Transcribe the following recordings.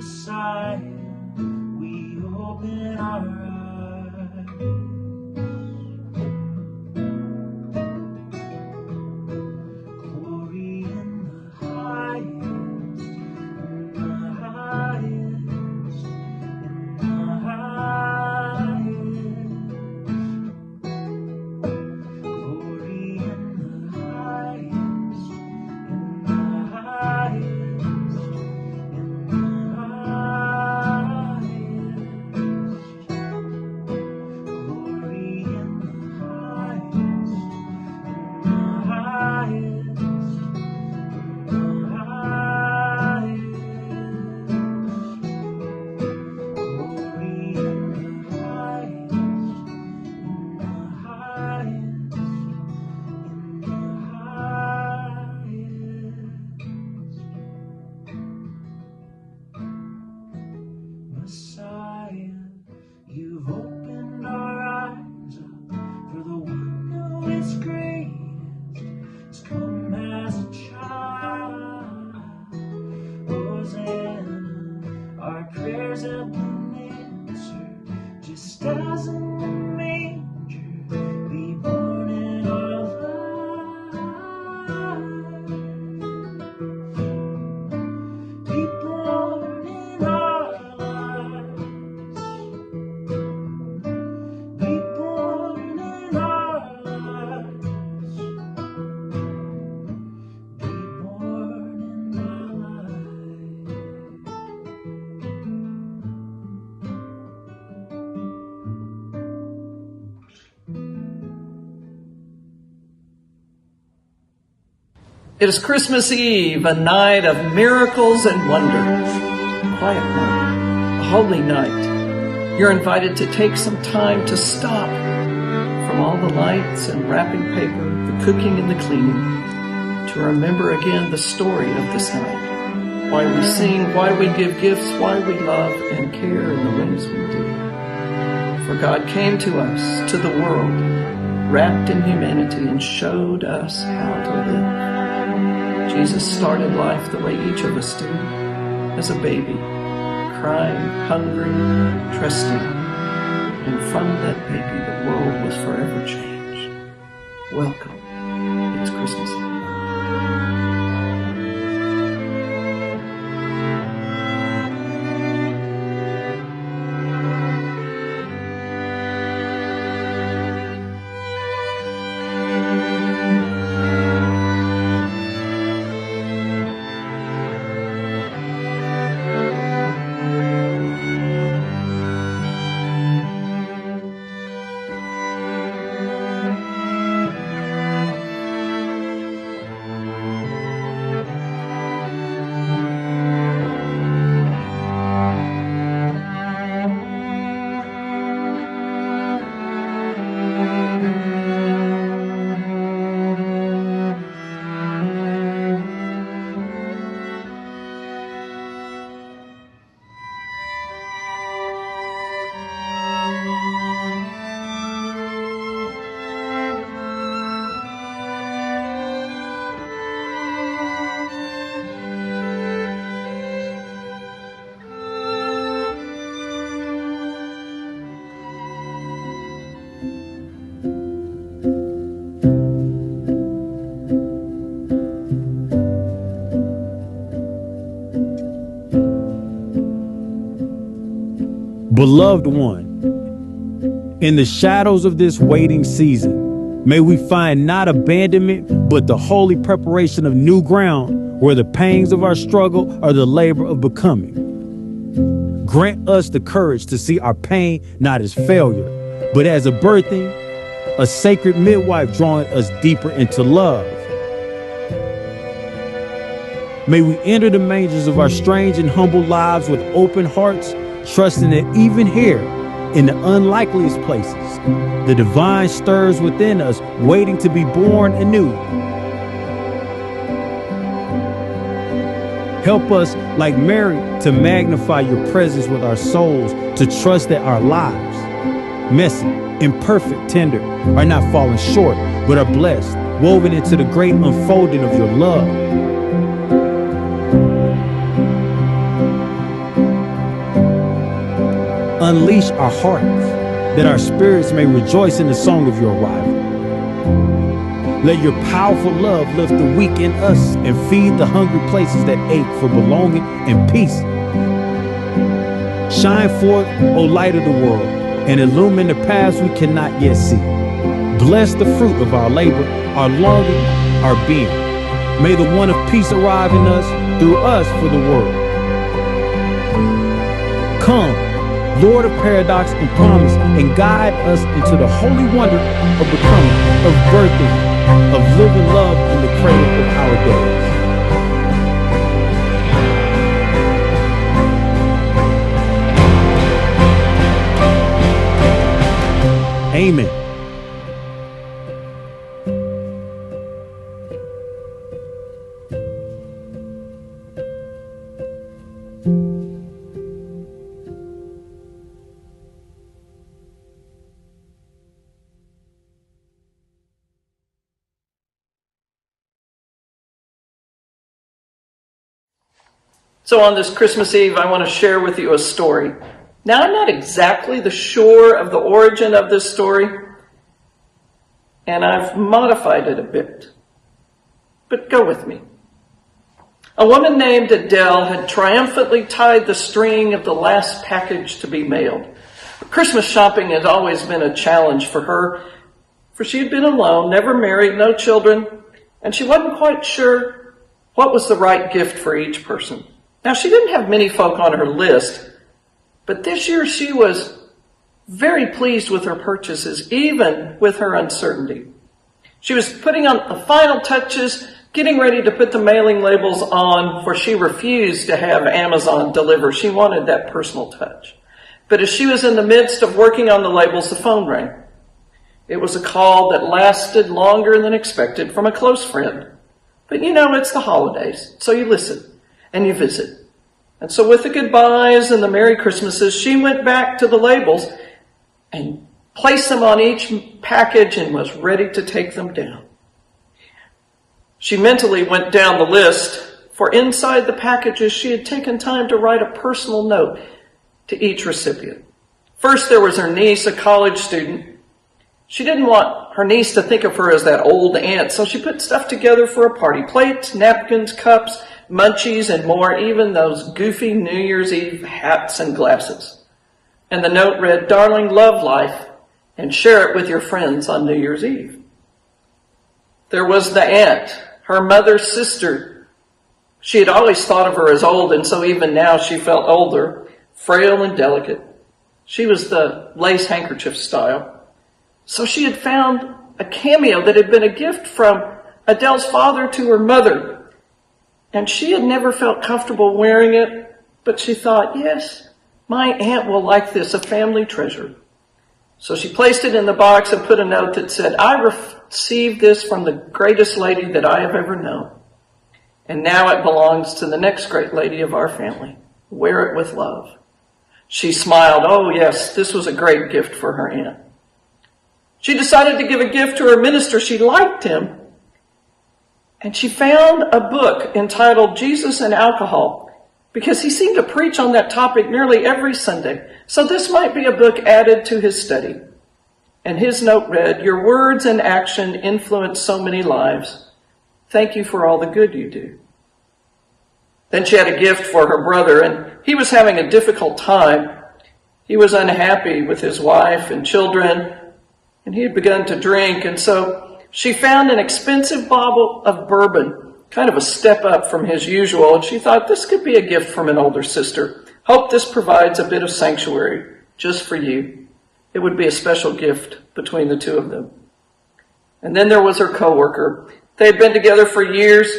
Messiah, we open our eyes. Glory in the highest, in the highest, in the highest. Glory in the highest, in the highest, in the highest. Glory in the highest, in the highest, in the highest. Glory in the highest, in the highest, in the highest. Messiah, you've opened our eyes up for the one who is greatest. Has come as a child. Hosanna, our prayers have been answered, just as in the manger. Be born in our lives. Be born in our lives. Be born in our lives. Be born in our lives. It is Christmas Eve, a night of miracles and wonders. A quiet night, a holy night. You're invited to take some time to stop from all the lights and wrapping paper, the cooking and the cleaning, to remember again the story of this night. Why we sing, why we give gifts, why we love and care in the ways we do. For God came to us, to the world, wrapped in humanity, and showed us how to live. Jesus started life the way each of us do, as a baby, crying, hungry, trusting. And from that baby, the world was forever changed. Welcome. It's Christmas Eve. Beloved one, in the shadows of this waiting season, may we find not abandonment, but the holy preparation of new ground where the pangs of our struggle are the labor of becoming. Grant us the courage to see our pain not as failure, but as a birthing, a sacred midwife drawing us deeper into love. May we enter the mangers of our strange and humble lives with open hearts, trusting that even here, in the unlikeliest places, the divine stirs within us, waiting to be born anew. Help us, like Mary, to magnify your presence with our souls, to trust that our lives, messy, imperfect, tender, are not falling short, but are blessed, woven into the great unfolding of your love. Unleash our hearts, that our spirits may rejoice in the song of your arrival. Let your powerful love lift the weak in us and feed the hungry places that ache for belonging and peace. Shine forth, O light of the world, and illumine the paths we cannot yet see. Bless the fruit of our labor, our longing, our being. May the one of peace arrive in us, through us for the world. Come, Lord of paradox and promise, and guide us into the holy wonder of becoming, of birthing, of living love in the cradle of our days. Amen. So on this Christmas Eve, I want to share with you a story. Now, I'm not exactly sure of the origin of this story, and I've modified it a bit. But go with me. A woman named Adele had triumphantly tied the string of the last package to be mailed. Christmas shopping had always been a challenge for her, for she had been alone, never married, no children, and she wasn't quite sure what was the right gift for each person. Now, she didn't have many folk on her list, but this year she was very pleased with her purchases, even with her uncertainty. She was putting on the final touches, getting ready to put the mailing labels on, for she refused to have Amazon deliver. She wanted that personal touch. But as she was in the midst of working on the labels, the phone rang. It was a call that lasted longer than expected from a close friend. But you know, it's the holidays, so you listen and you visit. And so with the goodbyes and the Merry Christmases, she went back to the labels and placed them on each package and was ready to take them down. She mentally went down the list, for inside the packages she had taken time to write a personal note to each recipient. First, there was her niece, a college student. She didn't want her niece to think of her as that old aunt, so she put stuff together for a party. Plates, napkins, cups, munchies, and more, even those goofy New Year's Eve hats and glasses. And the note read, "Darling, love life and share it with your friends on New Year's Eve." There was the aunt, her mother's sister. She had always thought of her as old, and so even now she felt older, frail and delicate. She was the lace handkerchief style. So she had found a cameo that had been a gift from Adele's father to her mother. And she had never felt comfortable wearing it, but she thought, yes, my aunt will like this, a family treasure. So she placed it in the box and put a note that said, "I received this from the greatest lady that I have ever known. And now it belongs to the next great lady of our family. Wear it with love." She smiled. Oh yes, this was a great gift for her aunt. She decided to give a gift to her minister. She liked him. And she found a book entitled Jesus and Alcohol, because he seemed to preach on that topic nearly every Sunday. So this might be a book added to his study. And his note read, "Your words and action influence so many lives. Thank you for all the good you do." Then she had a gift for her brother, and he was having a difficult time. He was unhappy with his wife and children, and he had begun to drink, and so she found an expensive bottle of bourbon, kind of a step up from his usual, and she thought this could be a gift from an older sister. Hope this provides a bit of sanctuary just for you. It would be a special gift between the two of them. And then there was her coworker. They had been together for years.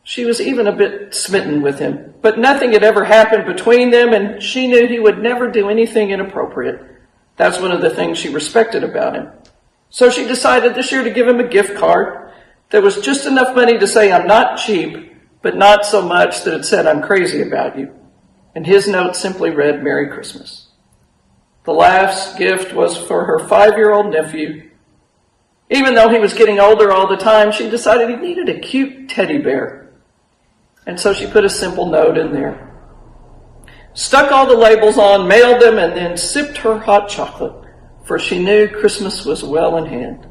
She was even a bit smitten with him, but nothing had ever happened between them, and she knew he would never do anything inappropriate. That's one of the things she respected about him. So she decided this year to give him a gift card that was just enough money to say, "I'm not cheap," but not so much that it said, "I'm crazy about you." And his note simply read, "Merry Christmas." The last gift was for her 5-year-old nephew. Even though he was getting older all the time, she decided he needed a cute teddy bear. And so she put a simple note in there. stuck all the labels on, mailed them, and then sipped her hot chocolate, for she knew Christmas was well in hand.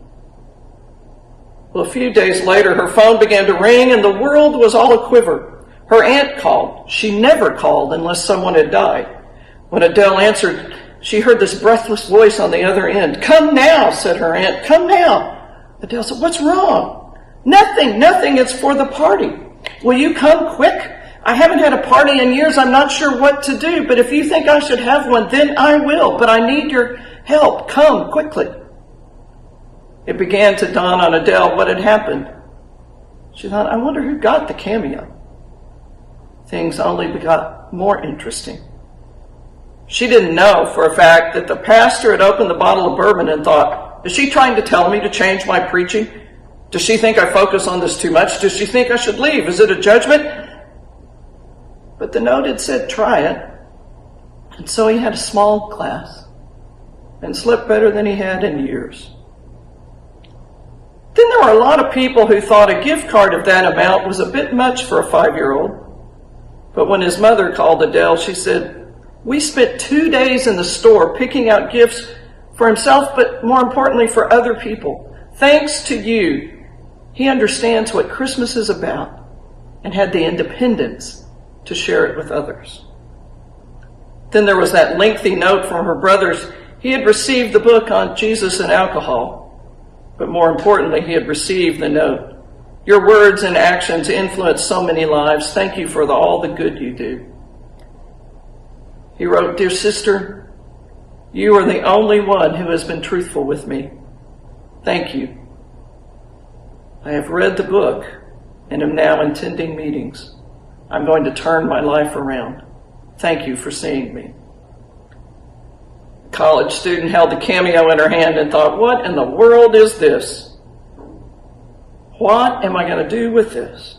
Well, a few days later, her phone began to ring, and the world was all aquiver. Her aunt called. She never called unless someone had died. When Adele answered, she heard this breathless voice on the other end. "Come now," said her aunt. "Come now." Adele said, "What's wrong?" Nothing. It's for the party. Will you come quick? I haven't had a party in years. I'm not sure what to do, but if you think I should have one, then I will. But I need your help. Come quickly." It began to dawn on Adele what had happened. She thought, I wonder who got the cameo. Things only got more interesting. She didn't know for a fact that the pastor had opened the bottle of bourbon and thought, is she trying to tell me to change my preaching? Does she think I focus on this too much? Does she think I should leave? Is it a judgment? But the note had said, try it. And so he had a small glass and slept better than he had in years. Then there were a lot of people who thought a gift card of that amount was a bit much for a 5-year-old. But when his mother called Adele, she said, we spent 2 days in the store picking out gifts for himself, but more importantly for other people. Thanks to you, he understands what Christmas is about and had the independence to share it with others. Then there was that lengthy note from her brothers. He had received the book on Jesus and alcohol, but more importantly, he had received the note. Your words and actions influence so many lives. Thank you for all the good you do. He wrote, Dear sister, you are the only one who has been truthful with me. Thank you. I have read the book and am now attending meetings. I'm going to turn my life around. Thank you for seeing me. A college student held the cameo in her hand and thought, what in the world is this? What am I going to do with this?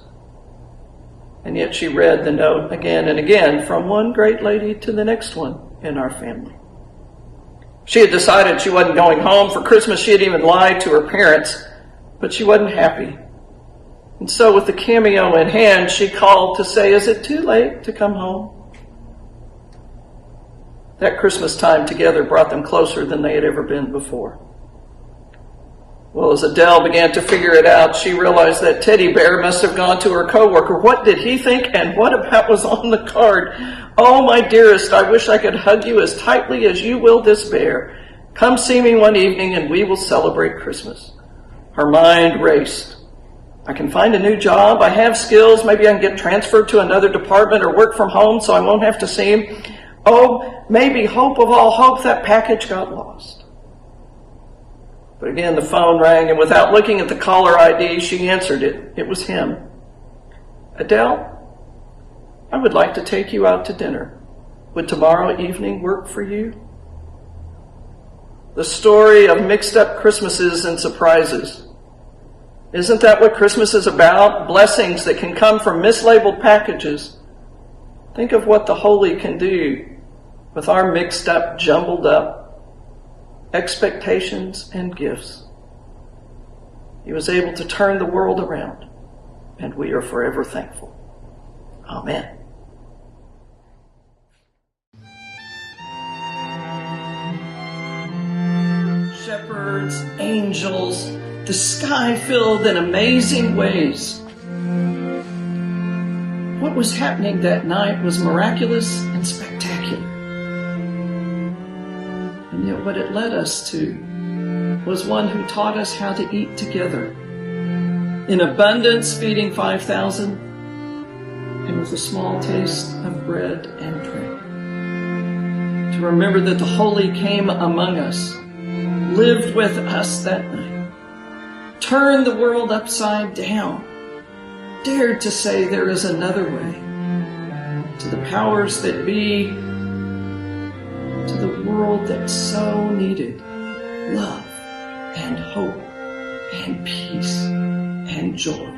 And yet she read the note again and again from one great lady to the next one in our family. She had decided she wasn't going home for Christmas. She had even lied to her parents, but she wasn't happy. And so with the cameo in hand, she called to say, is it too late to come home? That Christmas time together brought them closer than they had ever been before. Well, as Adele began to figure it out, she realized that teddy bear must have gone to her coworker. What did he think, and what about was on the card? Oh, my dearest, I wish I could hug you as tightly as you will this bear. Come see me one evening and we will celebrate Christmas. Her mind raced. I can find a new job. I have skills. Maybe I can get transferred to another department or work from home so I won't have to see him. Oh, maybe hope of all hope, that package got lost. But again, the phone rang, and without looking at the caller ID, she answered it. It was him. Adele, I would like to take you out to dinner. Would tomorrow evening work for you? The story of mixed up Christmases and surprises. Isn't that what Christmas is about? Blessings that can come from mislabeled packages. Think of what the Holy can do with our mixed up, jumbled up expectations and gifts. He was able to turn the world around, and we are forever thankful. Amen. Shepherds, angels, the sky filled in amazing ways. What was happening that night was miraculous and spectacular. And yet what it led us to was one who taught us how to eat together. In abundance, feeding 5,000, and with a small taste of bread and drink. To remember that the Holy came among us, lived with us that night, turned the world upside down, dared to say there is another way, to the powers that be, to the world that so needed love and hope and peace and joy.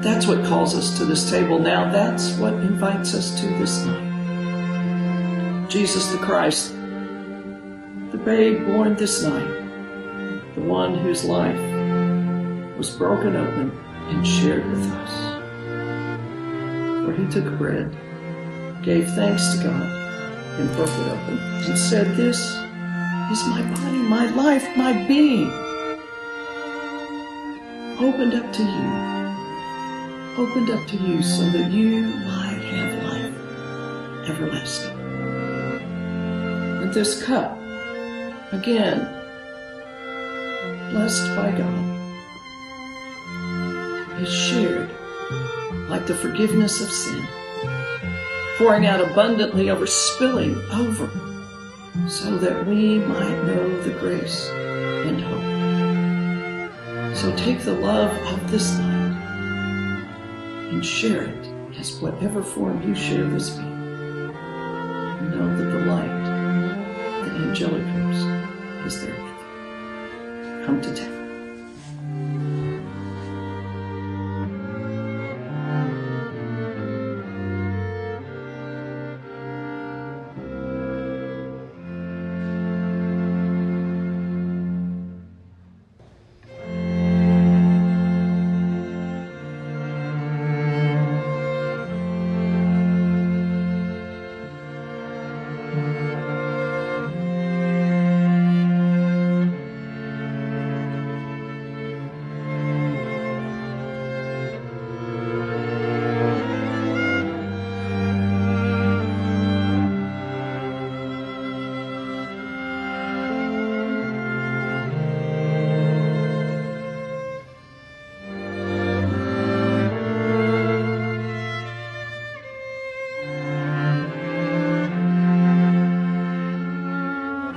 That's what calls us to this table now. That's what invites us to this night. Jesus the Christ, the babe born this night, the one whose life was broken open and shared with us. For he took bread gave thanks to God, and broke it open, and said, "This is my body, my life, my being, opened up to you so that you might have life everlasting." And this cup, again, blessed by God, is shared like the forgiveness of sin, pouring out abundantly over, spilling over, so that we might know the grace and hope. So take the love of this light and share it as whatever form you share this be. Know that the light, the angelic host, is there with you. Come to take.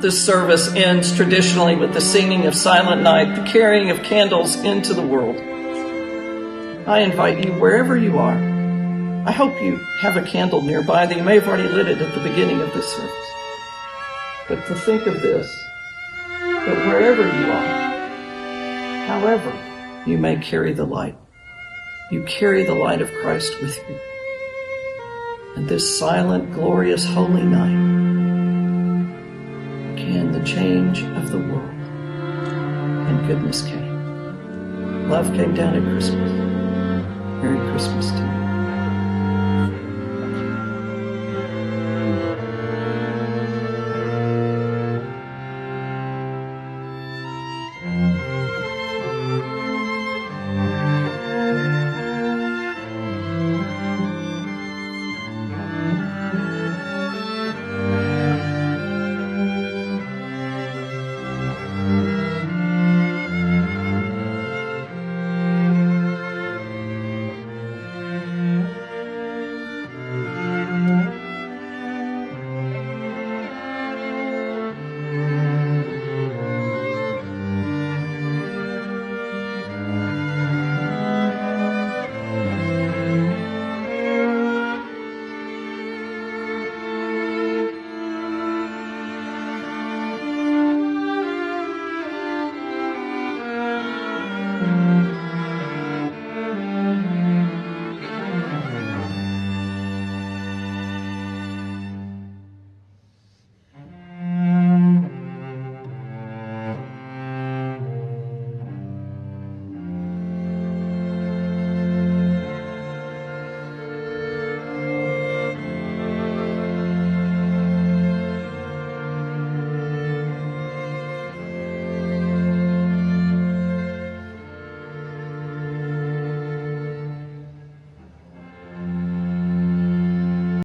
This service ends traditionally with the singing of Silent Night, the carrying of candles into the world. I invite you, wherever you are, I hope you have a candle nearby that you may have already lit it at the beginning of this service. But to think of this, that wherever you are, however you may carry the light, you carry the light of Christ with you. And this silent, glorious, holy night, the change of the world, and goodness came. Love came down at Christmas. Merry Christmas to you.